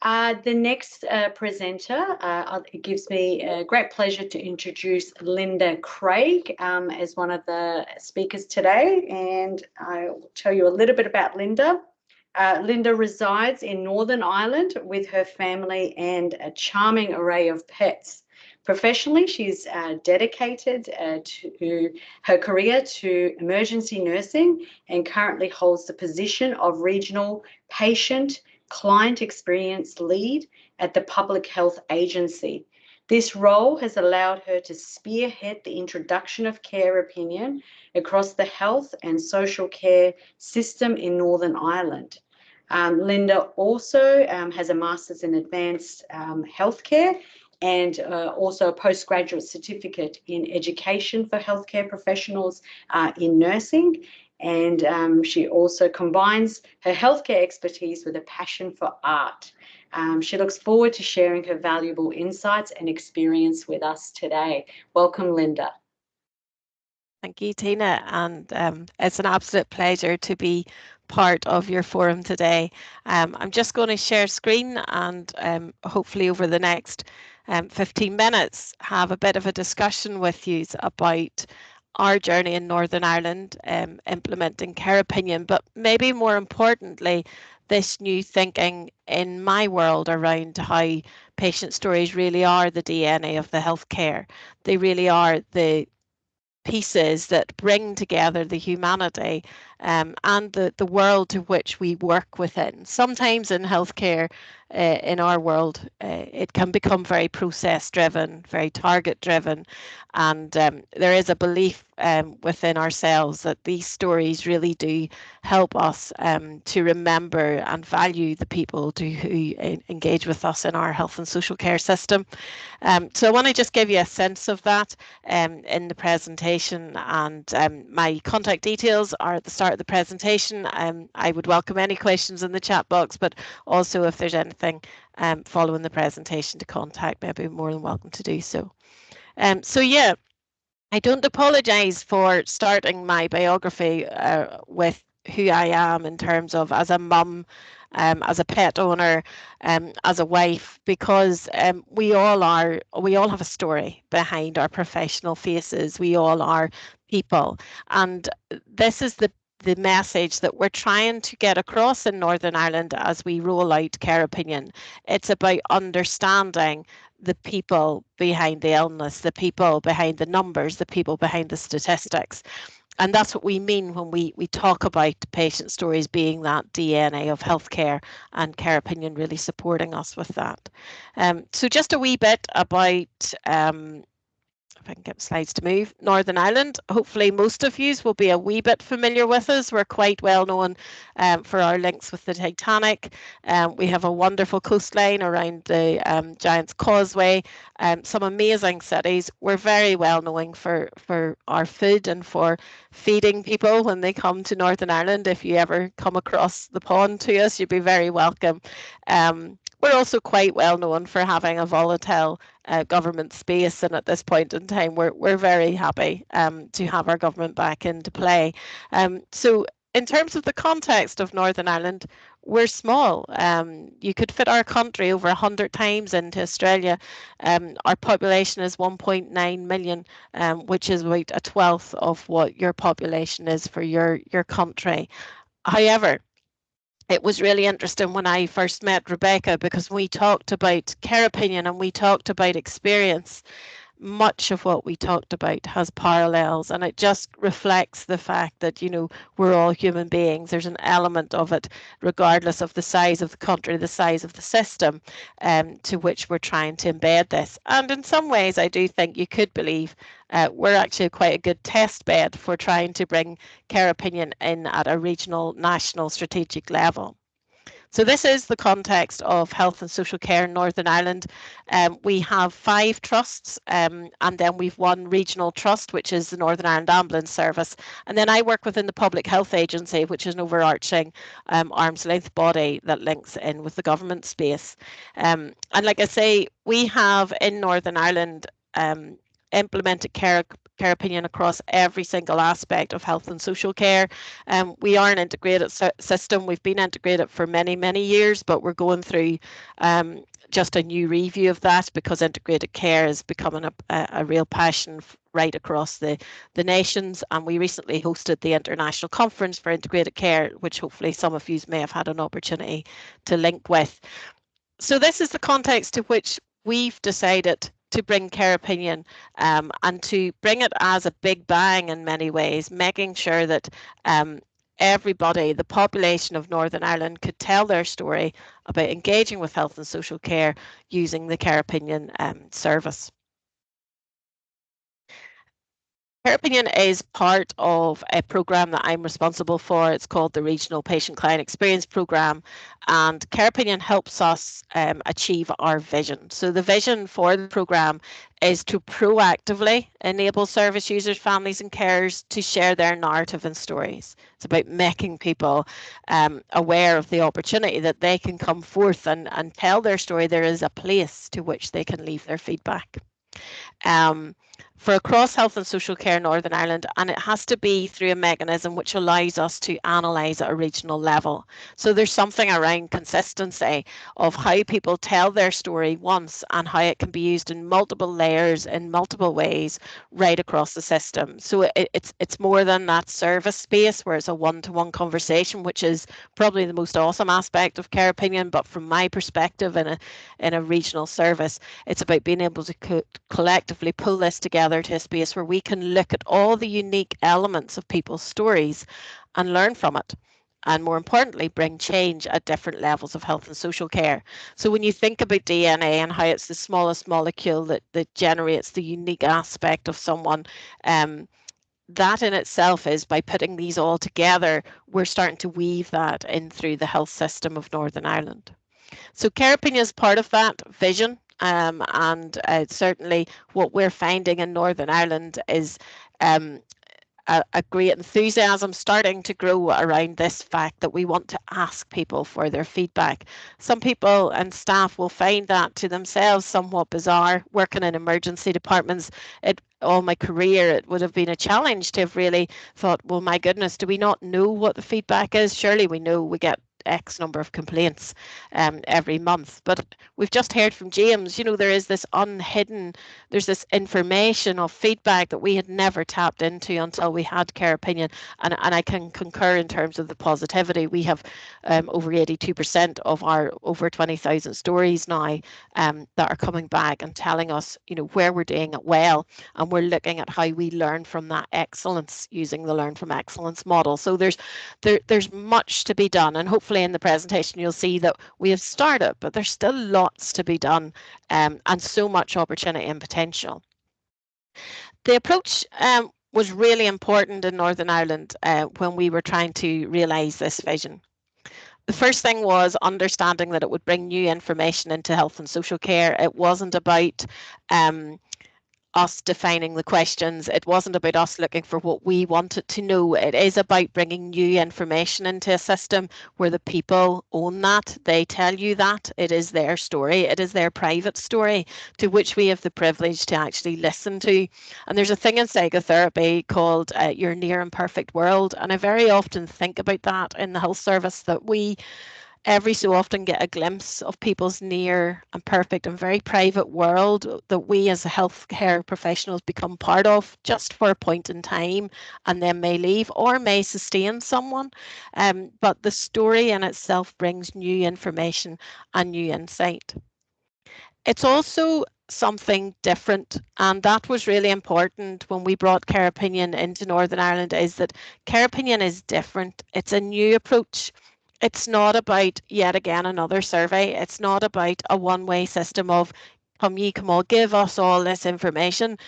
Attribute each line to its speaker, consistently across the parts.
Speaker 1: The next presenter, it gives me a great pleasure to introduce Linda Craig as one of the speakers today, and I will tell you a little bit about Linda. Linda resides in Northern Ireland with her family and a charming array of pets. Professionally, she's dedicated to her career to emergency nursing and currently holds the position of Regional Patient Client Experience Lead at the Public Health Agency. This role has allowed her to spearhead the introduction of care opinion across the health and social care system in Northern Ireland. Linda also has a Master's in Advanced Healthcare and also a postgraduate certificate in education for healthcare professionals in nursing. And she also combines her healthcare expertise with a passion for art. She looks forward to sharing her valuable insights and experience with us today. Welcome, Linda.
Speaker 2: Thank you, Tina, and it's an absolute pleasure to be part of your forum today. I'm just going to share screen and hopefully over the next 15 minutes have a bit of a discussion with you about our journey in Northern Ireland implementing care opinion, but maybe more importantly, this new thinking in my world around how patient stories really are the DNA of the healthcare. They really are the pieces that bring together the humanity and the world to which we work within. Sometimes in healthcare, in our world, it can become very process driven, very target driven, and there is a belief within ourselves that these stories really do help us to remember and value the people who engage with us in our health and social care system. So I want to just give you a sense of that in the presentation, and my contact details are at the start of the presentation. I would welcome any questions in the chat box, but also if there's anything following the presentation to contact me, I'd be more than welcome to do so. So yeah, I don't apologise for starting my biography with who I am in terms of as a mum, as a pet owner, as a wife, because we all have a story behind our professional faces. We all are people, and this is the message that we're trying to get across in Northern Ireland as we roll out care opinion. It's about understanding the people behind the illness, the people behind the numbers, the people behind the statistics. And that's what we mean when we talk about patient stories being that DNA of healthcare and care opinion really supporting us with that. So just a wee bit about if I can get slides to move, Northern Ireland. Hopefully most of you will be a wee bit familiar with us. We're quite well known for our links with the Titanic. We have a wonderful coastline around the Giant's Causeway, some amazing cities. We're very well known for our food and for feeding people when they come to Northern Ireland. If you ever come across the pond to us, you'd be very welcome. We're also quite well known for having a volatile government space, and at this point in time we're very happy to have our government back into play. So in terms of the context of Northern Ireland, we're small. You could fit our country over 100 times into Australia. Our population is 1.9 million, which is about a 1/12 of what your population is for your country. However, it was really interesting when I first met Rebecca, because we talked about care opinion and we talked about experience. Much of what we talked about has parallels, and it just reflects the fact that, you know, we're all human beings. There's an element of it, regardless of the size of the country, the size of the system, to which we're trying to embed this. And in some ways, I do think you could believe we're actually quite a good test bed for trying to bring care opinion in at a regional, national, strategic level. So this is the context of health and social care in Northern Ireland. We have 5 trusts, and then we've one regional trust, which is the Northern Ireland Ambulance Service. And then I work within the Public Health Agency, which is an overarching arm's length body that links in with the government space. And like I say, we have in Northern Ireland implemented care care opinion across every single aspect of health and social care. We are an integrated system. We've been integrated for many, many years, but we're going through just a new review of that because integrated care is becoming a real passion right across the nations. And we recently hosted the International Conference for Integrated Care, which hopefully some of you may have had an opportunity to link with. So this is the context to which we've decided to bring care opinion and to bring it as a big bang in many ways, making sure that everybody, the population of Northern Ireland, could tell their story about engaging with health and social care using the care opinion service. Care Opinion is part of a programme that I'm responsible for. It's called the Regional Patient Client Experience Programme, and Care Opinion helps us achieve our vision. So the vision for the programme is to proactively enable service users, families and carers to share their narrative and stories. It's about making people aware of the opportunity that they can come forth and tell their story. There is a place to which they can leave their feedback. For across health and social care in Northern Ireland, and it has to be through a mechanism which allows us to analyse at a regional level. So there's something around consistency of how people tell their story once and how it can be used in multiple layers in multiple ways right across the system. So it's more than that service space where it's a one-to-one conversation, which is probably the most awesome aspect of Care Opinion. But from my perspective in a regional service, it's about being able to collectively pull this together to a space where we can look at all the unique elements of people's stories and learn from it. And more importantly, bring change at different levels of health and social care. So when you think about DNA and how it's the smallest molecule that generates the unique aspect of someone, that in itself is, by putting these all together, we're starting to weave that in through the health system of Northern Ireland. So Care Opinion is part of that vision. And certainly what we're finding in Northern Ireland is a great enthusiasm starting to grow around this fact that we want to ask people for their feedback. Some people and staff will find that to themselves somewhat bizarre. Working in emergency departments, all my career, it would have been a challenge to have really thought, well, my goodness, do we not know what the feedback is? Surely we know we get X number of complaints every month. But we've just heard from James, there is this unhidden, there's this information of feedback that we had never tapped into until we had Care Opinion. And I can concur in terms of the positivity. We have over 82% of our over 20,000 stories now that are coming back and telling us, where we're doing it well. And we're looking at how we learn from that excellence using the Learn from Excellence model. So there's much to be done, and hopefully in the presentation you'll see that we have started, but there's still lots to be done and so much opportunity and potential. The approach was really important in Northern Ireland when we were trying to realise this vision. The first thing was understanding that it would bring new information into health and social care. It wasn't about us defining the questions. It wasn't about us looking for what we wanted to know. It is about bringing new information into a system where the people own that. They tell you that. It is their story. It is their private story to which we have the privilege to actually listen to. And there's a thing in psychotherapy called your near and perfect world. And I very often think about that in the health service, that we every so often get a glimpse of people's near and perfect and very private world that we as healthcare professionals become part of just for a point in time and then may leave or may sustain someone. But the story in itself brings new information and new insight. It's also something different, and that was really important when we brought Care Opinion into Northern Ireland, is that Care Opinion is different. It's a new approach. It's not about yet again another survey. It's not about a one-way system of come all, give us all this information,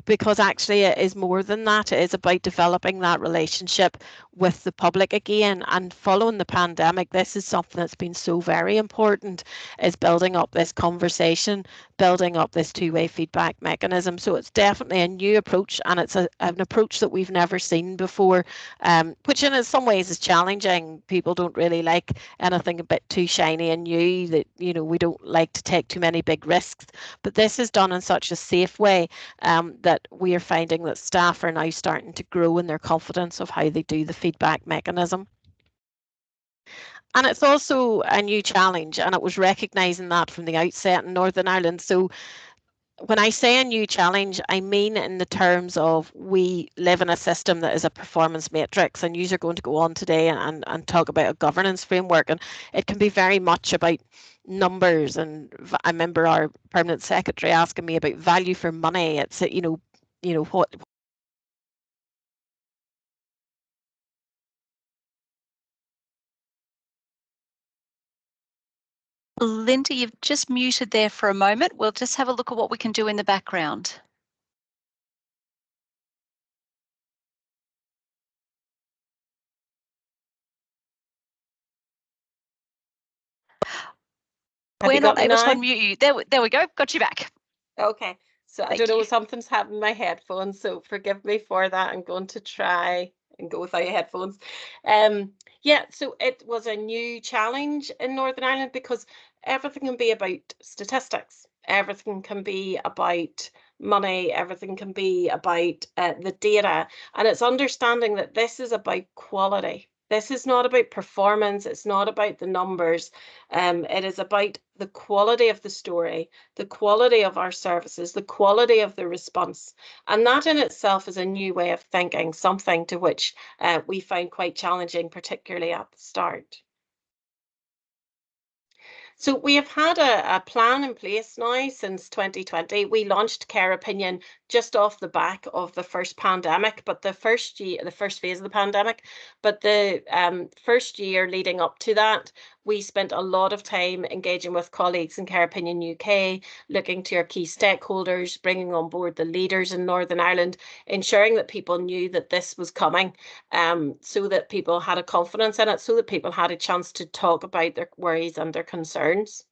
Speaker 2: because actually it is more than that. It is about developing that relationship with the public again. And following the pandemic, this is something that's been so very important, is building up this conversation, building up this two-way feedback mechanism. So it's definitely a new approach, and it's an approach that we've never seen before, which in some ways is challenging. People don't really like anything a bit too shiny and new, that we don't like to take too many big risks. But this is done in such a safe way that that we are finding that staff are now starting to grow in their confidence of how they do the feedback mechanism. And it's also a new challenge, and it was recognising that from the outset in Northern Ireland. So when I say a new challenge, I mean in the terms of we live in a system that is a performance matrix, and you are going to go on today and talk about a governance framework, and it can be very much about numbers. And I remember our permanent secretary asking me about value for money. It's what.
Speaker 3: Linda, you've just muted there for a moment. We'll just have a look at what we can do in the background. We're not able to unmute you. There we go. Got you back.
Speaker 2: Okay. So I don't know, something's happened with my headphones, so forgive me for that. I'm going to try and go without headphones. Yeah, so it was a new challenge in Northern Ireland because everything can be about statistics. Everything can be about money. Everything can be about the data. And it's understanding that this is about quality. This is not about performance. It's not about the numbers. It is about the quality of the story, the quality of our services, the quality of the response. And that in itself is a new way of thinking, something to which we found quite challenging, particularly at the start. So we have had a plan in place now since 2020. We launched Care Opinion just off the back of the first pandemic, but the first phase of the pandemic, but the first year leading up to that, we spent a lot of time engaging with colleagues in Care Opinion UK, looking to our key stakeholders, bringing on board the leaders in Northern Ireland, ensuring that people knew that this was coming, so that people had a confidence in it, so that people had a chance to talk about their worries and their concerns.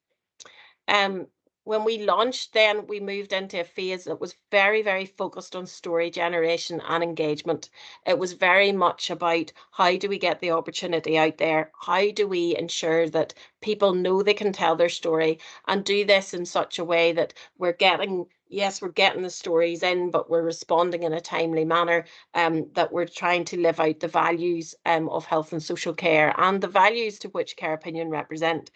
Speaker 2: When we launched, then we moved into a phase that was very, very focused on story generation and engagement. It was very much about how do we get the opportunity out there? How do we ensure that people know they can tell their story and do this in such a way that we're getting the stories in, but we're responding in a timely manner, that we're trying to live out the values of health and social care and the values to which Care Opinion represent.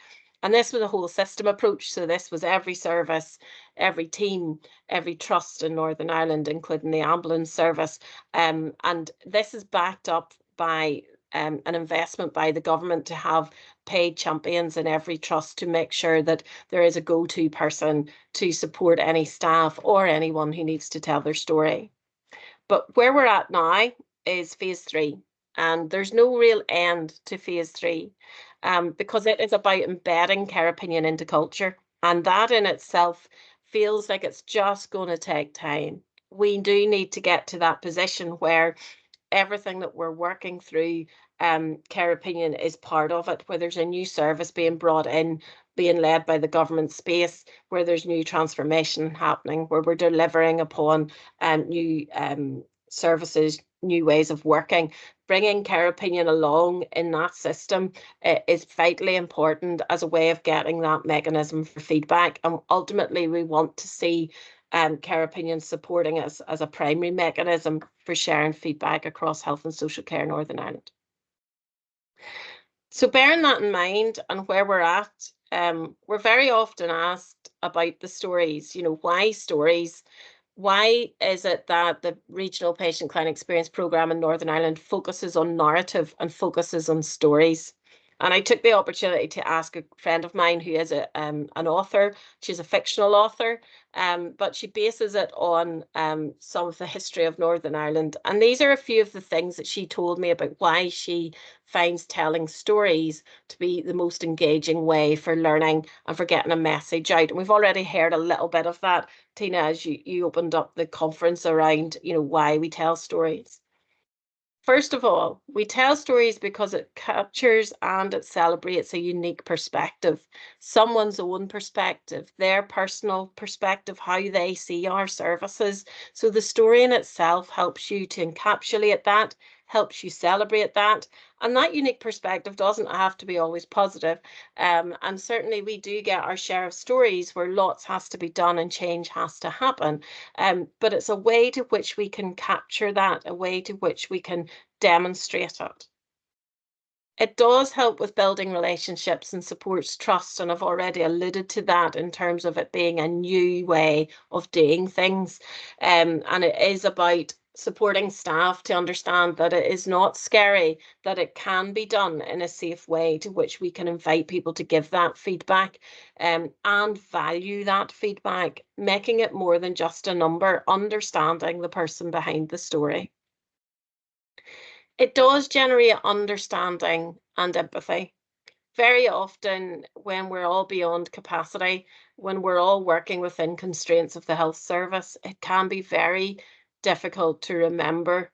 Speaker 2: And this was a whole system approach. So this was every service, every team, every trust in Northern Ireland, including the ambulance service. And this is backed up by an investment by the government to have paid champions in every trust to make sure that there is a go-to person to support any staff or anyone who needs to tell their story. But where we're at now is phase 3, and there's no real end to phase 3, because it is about embedding Care Opinion into culture, and that in itself feels like it's just going to take time. We do need to get to that position where everything that we're working through, Care Opinion is part of it, where there's a new service being brought in, being led by the government space, where there's new transformation happening, where we're delivering upon new services, new ways of working. Bringing Care Opinion along in that system is vitally important as a way of getting that mechanism for feedback. And ultimately, we want to see Care Opinion supporting us as a primary mechanism for sharing feedback across health and social care in Northern Ireland. So bearing that in mind and where we're at, we're very often asked about the stories, why stories? Why is it that the Regional Patient Client Experience Programme in Northern Ireland focuses on narrative and focuses on stories? And I took the opportunity to ask a friend of mine who is an author. She's a fictional author, but she bases it on some of the history of Northern Ireland. And these are a few of the things that she told me about why she finds telling stories to be the most engaging way for learning and for getting a message out. And we've already heard a little bit of that, Tina, as you opened up the conference around, why we tell stories. First of all, we tell stories because it captures and it celebrates a unique perspective, someone's own perspective, their personal perspective, how they see our services. So the story in itself helps you to encapsulate that, helps you celebrate that, And that unique perspective doesn't have to be always positive. And certainly we do get our share of stories where lots has to be done and change has to happen. But it's a way to which we can capture that, a way to which we can demonstrate it. It does help with building relationships and supports trust, and I've already alluded to that in terms of it being a new way of doing things. And it is about supporting staff to understand that it is not scary, that it can be done in a safe way to which we can invite people to give that feedback, and value that feedback, making it more than just a number, understanding the person behind the story. It does generate understanding and empathy. Very often, when we're all beyond capacity, when we're all working within constraints of the health service, it can be very difficult to remember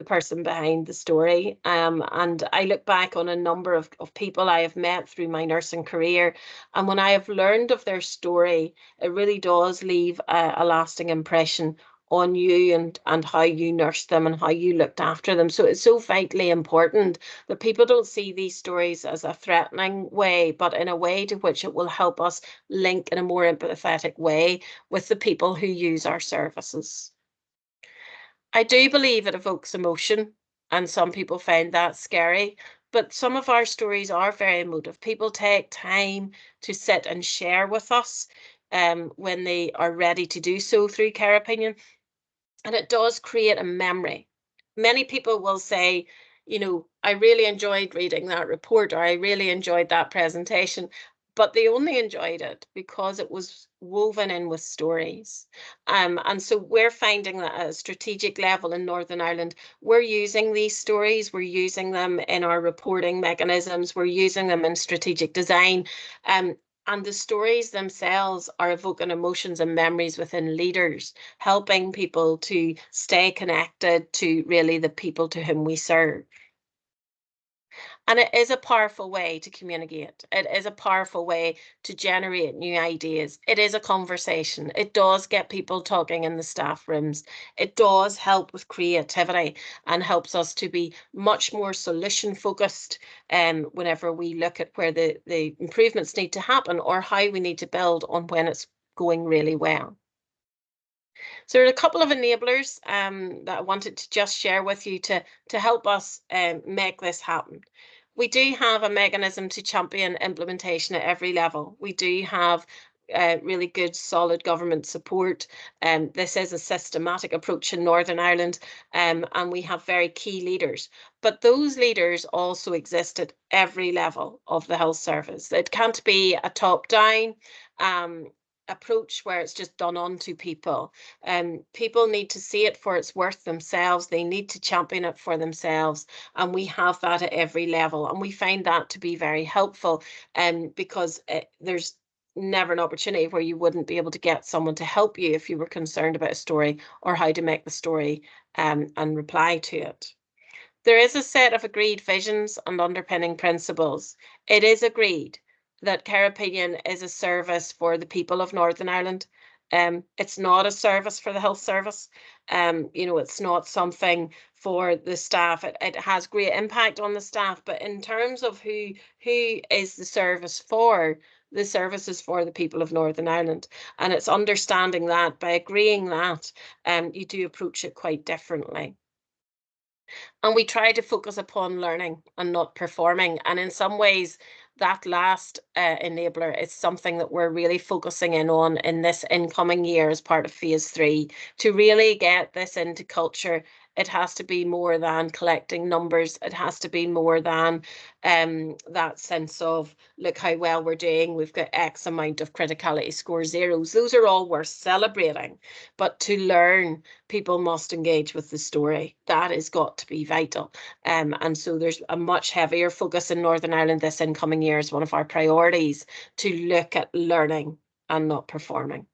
Speaker 2: the person behind the story. And I look back on a number of people I have met through my nursing career, and when I have learned of their story, it really does leave a lasting impression on you and how you nursed them and how you looked after them. So it's so vitally important that people don't see these stories as a threatening way, but in a way to which it will help us link in a more empathetic way with the people who use our services. I do believe it evokes emotion, and some people find that scary, but some of our stories are very emotive. People take time to sit and share with us when they are ready to do so through Care Opinion, and it does create a memory. Many people will say, you know, I really enjoyed reading that report, or I really enjoyed that presentation, but they only enjoyed it because it was woven in with stories. And so we're finding that at a strategic level in Northern Ireland, we're using these stories, we're using them in our reporting mechanisms, we're using them in strategic design. And the stories themselves are evoking emotions and memories within leaders, helping people to stay connected to really the people to whom we serve. And it is a powerful way to communicate. It is a powerful way to generate new ideas. It is a conversation. It does get people talking in the staff rooms. It does help with creativity and helps us to be much more solution focused whenever we look at where the improvements need to happen or how we need to build on when it's going really well. So there are a couple of enablers that I wanted to just share with you to help us make this happen. We do have a mechanism to champion implementation at every level. We do have really good, solid government support. This is a systematic approach in Northern Ireland, and we have very key leaders. But those leaders also exist at every level of the health service. It can't be a top-down approach where it's just done on to people. People need to see it for its worth themselves. They need to champion it for themselves. And we have that at every level. And we find that to be very helpful because there's never an opportunity where you wouldn't be able to get someone to help you if you were concerned about a story or how to make the story and reply to it. There is a set of agreed visions and underpinning principles. It is agreed that Care Opinion is a service for the people of Northern Ireland. It's not a service for the health service. You know, it's not something for the staff. It has great impact on the staff, but in terms of who is the service for, the service is for the people of Northern Ireland. And it's understanding that by agreeing that, you do approach it quite differently. And we try to focus upon learning and not performing. And in some ways, that last enabler is something that we're really focusing in on in this incoming year as part of phase 3 to really get this into culture. It has to be more than collecting numbers. It has to be more than that sense of, look how well we're doing. We've got X amount of criticality score zeros. Those are all worth celebrating. But to learn, people must engage with the story. That has got to be vital. And so there's a much heavier focus in Northern Ireland this incoming year as one of our priorities to look at learning and not performing.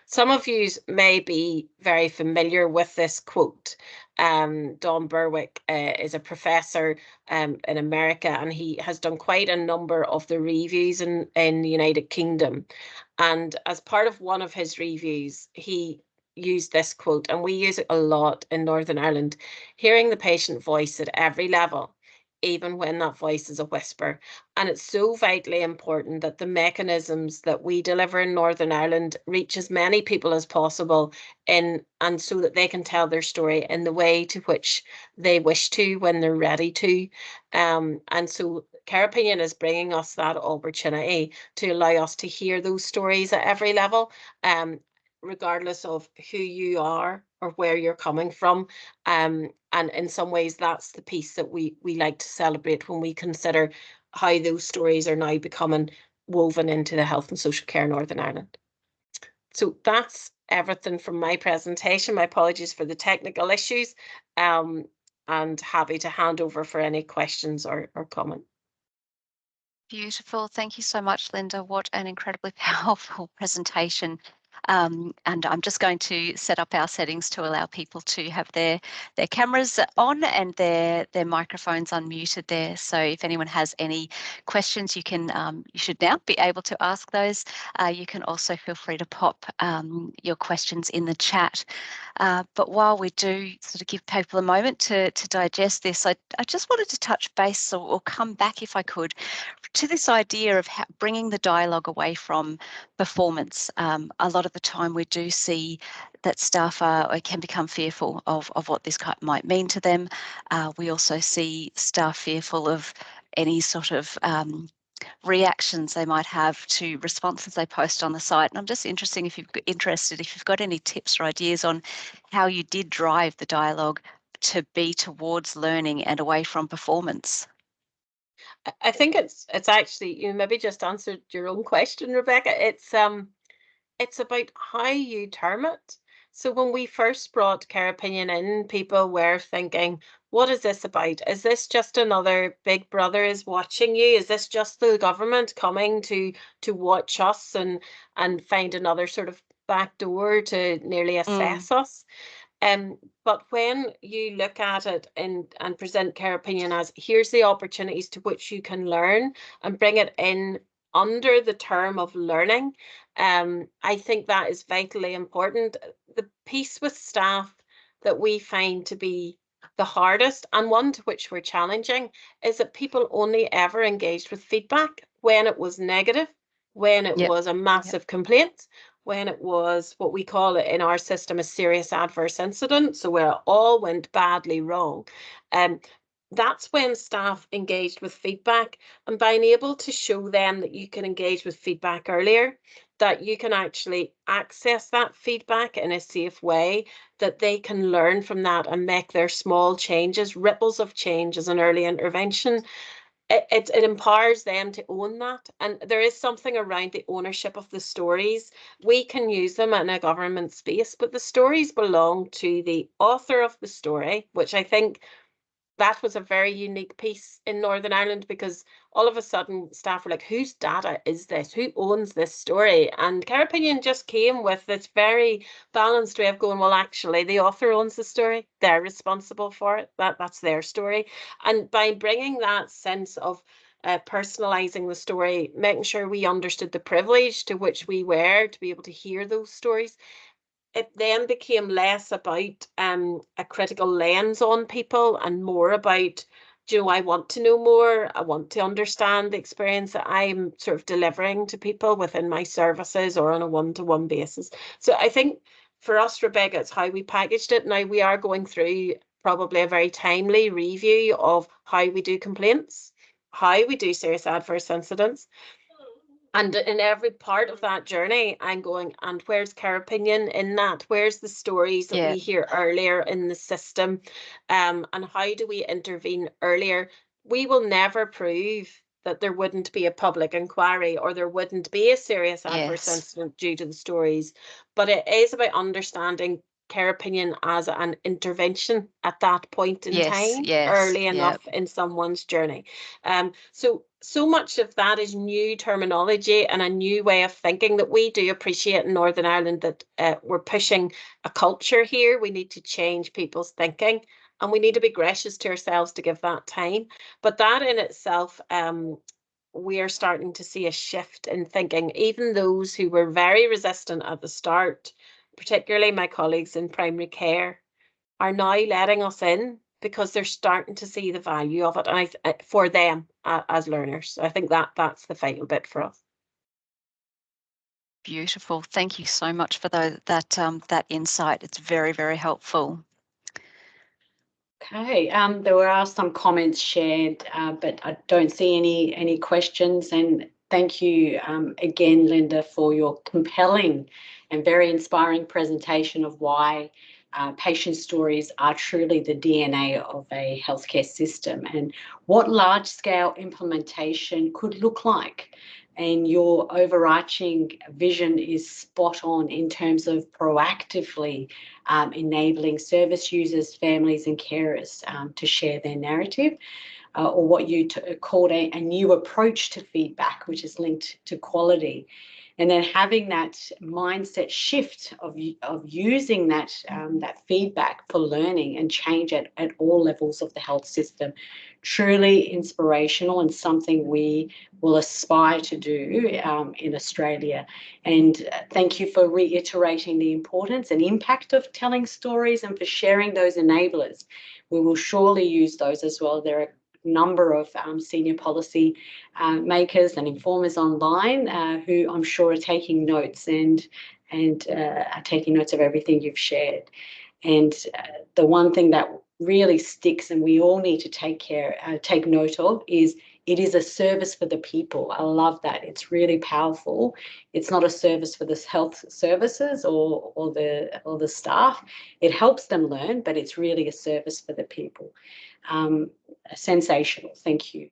Speaker 2: Some of you may be very familiar with this quote. Don Berwick is a professor in America, and he has done quite a number of the reviews in the United Kingdom. And as part of one of his reviews, he
Speaker 4: use this quote, and we use it a lot in Northern Ireland: hearing the patient voice at every level, even when that voice is a whisper. And it's so vitally important that the mechanisms that we deliver in Northern Ireland reach as many people as possible, and so that they can tell their story in the way to which they wish to when they're ready to. And so Care Opinion is bringing us that opportunity to allow us to hear those stories at every level, regardless of who you are or where you're coming from. And in some ways, that's the piece that we like to celebrate when we consider how those stories are now becoming woven into the health and social care in Northern Ireland. So that's everything from my presentation. My apologies for the technical issues, and happy to hand over for any questions or comment.
Speaker 3: Beautiful. Thank you so much, Linda. What an incredibly powerful presentation. And I'm just going to set up our settings to allow people to have their cameras on and their microphones unmuted there. So if anyone has any questions, you should now be able to ask those. You can also feel free to pop your questions in the chat. But while we do sort of give people a moment to digest this, I just wanted to touch base or come back, if I could, to this idea of bringing the dialogue away from performance. A lot of the time we do see that staff can become fearful of what this might mean to them. We also see staff fearful of any sort of reactions they might have to responses they post on the site. And I'm just interested if you've got any tips or ideas on how you did drive the dialogue to be towards learning and away from performance.
Speaker 4: I think it's actually, you maybe just answered your own question, Rebecca. It's about how you term it. So when we first brought Care Opinion in, people were thinking, what is this about? Is this just another Big Brother is watching you? Is this just the government coming to watch us and find another sort of back door to nearly assess us? But when you look at it and present Care Opinion as, here's the opportunities to which you can learn, and bring it in under the term of learning, I think that is vitally important. The piece with staff that we find to be the hardest, and one to which we're challenging, is that people only ever engaged with feedback when it was negative, when it was a massive complaint, when it was what we call it in our system a serious adverse incident, so where it all went badly wrong. That's when staff engaged with feedback, and being able to show them that you can engage with feedback earlier, that you can actually access that feedback in a safe way, that they can learn from that and make their small changes, ripples of change as an early intervention. It empowers them to own that. And there is something around the ownership of the stories. We can use them in a government space, but the stories belong to the author of the story, which I think that was a very unique piece in Northern Ireland, because all of a sudden staff were like, whose data is this? Who owns this story? And Care Opinion just came with this very balanced way of going, well, actually, the author owns the story. They're responsible for it. That's their story. And by bringing that sense of personalizing the story, making sure we understood the privilege to which we were to be able to hear those stories, it then became less about a critical lens on people and more about, I want to know more. I want to understand the experience that I'm sort of delivering to people within my services or on a one-to-one basis. So I think for us, Rebecca, it's how we packaged it. Now we are going through probably a very timely review of how we do complaints, how we do serious adverse incidents. And in every part of that journey, I'm going, and where's Care Opinion in that? Where's the stories that we hear earlier in the system? And how do we intervene earlier? We will never prove that there wouldn't be a public inquiry or there wouldn't be a serious adverse incident due to the stories. But it is about understanding Care Opinion as an intervention at that point in time, early enough in someone's journey. So much of that is new terminology and a new way of thinking that we do appreciate in Northern Ireland, that we're pushing a culture here. We need to change people's thinking, and we need to be gracious to ourselves to give that time. But that in itself, we are starting to see a shift in thinking. Even those who were very resistant at the start, particularly my colleagues in primary care, are now letting us in because they're starting to see the value of it, and for them as learners. I think that's the vital bit for us.
Speaker 3: Beautiful. Thank you so much for that insight. It's very, very helpful.
Speaker 1: Okay, there are some comments shared, but I don't see any questions. And thank you again, Linda, for your compelling and very inspiring presentation of why patient stories are truly the DNA of a healthcare system and what large-scale implementation could look like. And your overarching vision is spot on in terms of proactively enabling service users, families and carers to share their narrative, or what you called a new approach to feedback, which is linked to quality. And then having that mindset shift of using that feedback for learning and change at all levels of the health system. Truly inspirational and something we will aspire to do in Australia. And thank you for reiterating the importance and impact of telling stories and for sharing those enablers. We will surely use those as well. There are number of senior policy makers and informers online who I'm sure are taking notes and are taking notes of everything you've shared. And the one thing that really sticks and we all need to take note of is it is a service for the people. I love that. It's really powerful. It's not a service for the health services or the staff. It helps them learn, but it's really a service for the people. Sensational. Thank you.